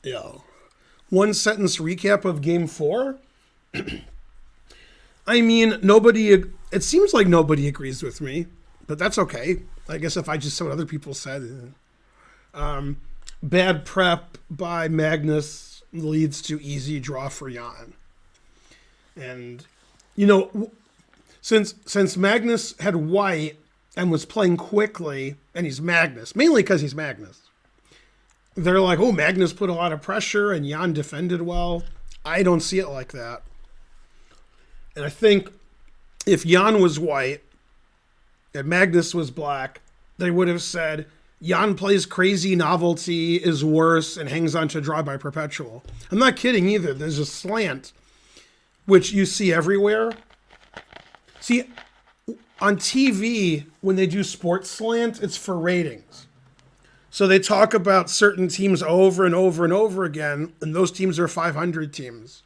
Yeah. One sentence recap of game four. I mean, it seems like nobody agrees with me, but that's okay. I guess if I just said what other people said. Bad prep by Magnus leads to easy draw for Jan. And, since Magnus had white and was playing quickly, and he's Magnus, mainly because he's Magnus, they're like, oh, Magnus put a lot of pressure and Jan defended well. I don't see it like that. And I think if Jan was white and Magnus was black, they would have said, Jan plays crazy, novelty is worse, and hangs on to draw by perpetual. I'm not kidding either. There's a slant, which you see everywhere. See, on TV, when they do sports slant, it's for ratings. So they talk about certain teams over and over and over again, and those teams are 500 teams.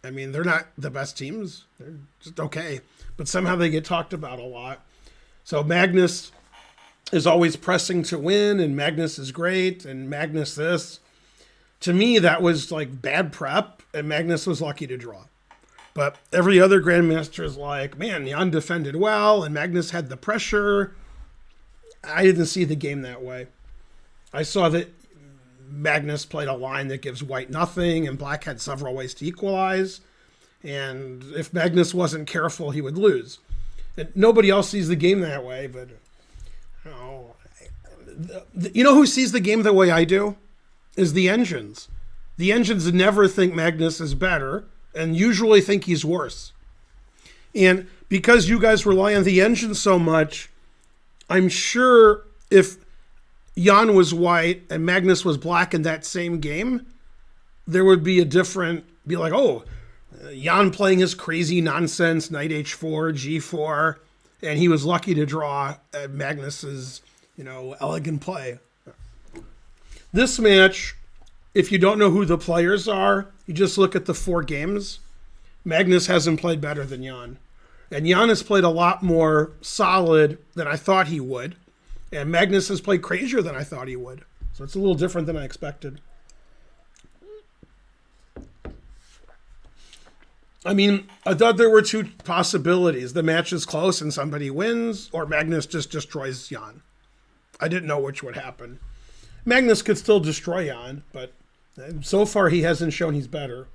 I mean, they're not the best teams. They're just okay. But somehow they get talked about a lot. So Magnus is always pressing to win, and Magnus is great, and Magnus this. To me, that was like bad prep, and Magnus was lucky to draw. But every other Grandmaster is like, man, Jan defended well, and Magnus had the pressure. I didn't see the game that way. I saw that Magnus played a line that gives white nothing, and black had several ways to equalize. And if Magnus wasn't careful, he would lose. And nobody else sees the game that way, but you know who sees the game the way I do? Is the engines. The engines never think Magnus is better and usually think he's worse. And because you guys rely on the engine so much, I'm sure if Jan was white and Magnus was black in that same game, there would be be like, oh, Jan playing his crazy nonsense, knight h4, g4, and he was lucky to draw Magnus's, elegant play. This match, if you don't know who the players are, you just look at the 4 games. Magnus hasn't played better than Jan. And Jan has played a lot more solid than I thought he would. And Magnus has played crazier than I thought he would. So it's a little different than I expected. I mean, I thought there were 2 possibilities. The match is close and somebody wins, or Magnus just destroys Jan. I didn't know which would happen. Magnus could still destroy Jan, but so far he hasn't shown he's better.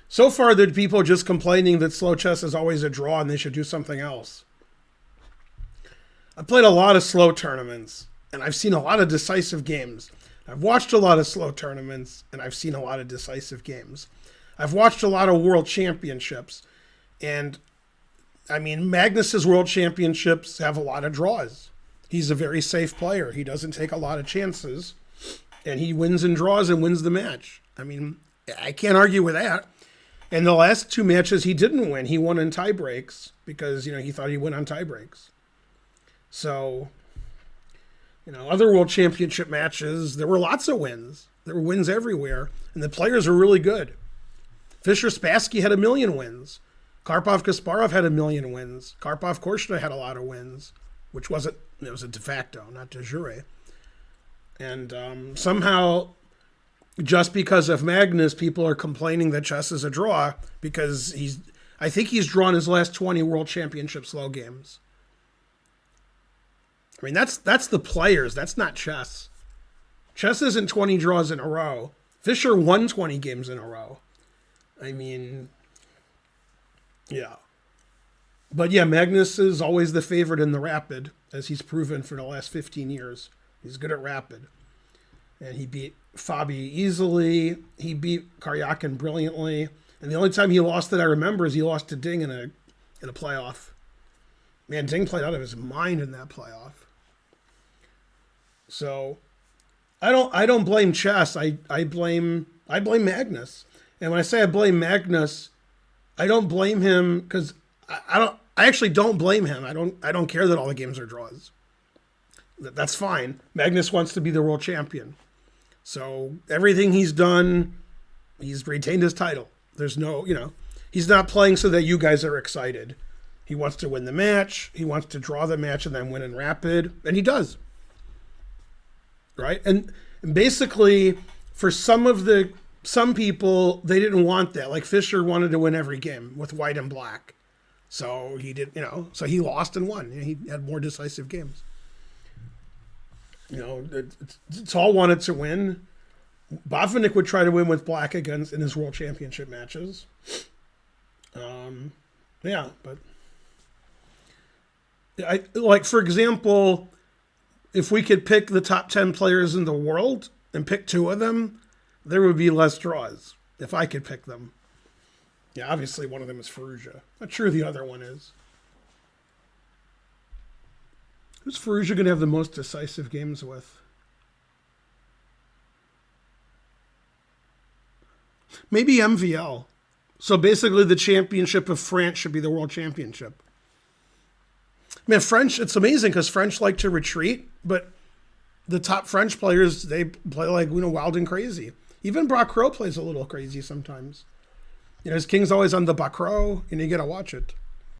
So far, there are people just complaining that slow chess is always a draw and they should do something else. I've played a lot of slow tournaments, and I've seen a lot of decisive games. I've watched a lot of slow tournaments, and I've seen a lot of decisive games. I've watched a lot of world championships, and I mean, Magnus's world championships have a lot of draws. He's a very safe player. He doesn't take a lot of chances, and he wins and draws and wins the match. I mean, I can't argue with that. And the last 2 matches he didn't win. He won in tie breaks because, he thought he'd win on tie breaks. So, other world championship matches, there were lots of wins. There were wins everywhere, and the players were really good. Fischer-Spassky had 1 million wins. Karpov-Kasparov had 1 million wins. Karpov-Korshna had a lot of wins, which it was a de facto, not de jure. And somehow, just because of Magnus, people are complaining that chess is a draw because I think he's drawn his last 20 world championship slow games. I mean, that's the players. That's not chess. Chess isn't 20 draws in a row. Fischer won 20 games in a row. I mean, yeah. But yeah, Magnus is always the favorite in the rapid, as he's proven for the last 15 years. He's good at rapid. And he beat Fabi easily. He beat Karyakin brilliantly. And the only time he lost that I remember is he lost to Ding in a playoff. Man, Ding played out of his mind in that playoff. So I don't blame chess. I blame Magnus. And when I say I blame Magnus, I don't blame him because I actually don't blame him. I don't care that all the games are draws. That's fine. Magnus wants to be the world champion. So everything he's done, he's retained his title. There's no, he's not playing so that you guys are excited. He wants to win the match. He wants to draw the match and then win in rapid. And he does. right? And basically, for some people, they didn't want that. Like Fischer wanted to win every game with white and black. So he did, so he lost and won. He had more decisive games. It's all wanted to win. Botvinnik would try to win with black against in his world championship matches. But for example, if we could pick the top 10 players in the world and pick 2 of them, there would be less draws if I could pick them. Yeah, obviously one of them is Ferrugia. Not sure the other one is. Who's Ferrugia going to have the most decisive games with? Maybe MVL. So basically the championship of France should be the world championship. Man, French, it's amazing because French like to retreat, but the top French players, they play like, wild and crazy. Even Bacrot plays a little crazy sometimes. His king's always on the Bacrot, and you got to watch it.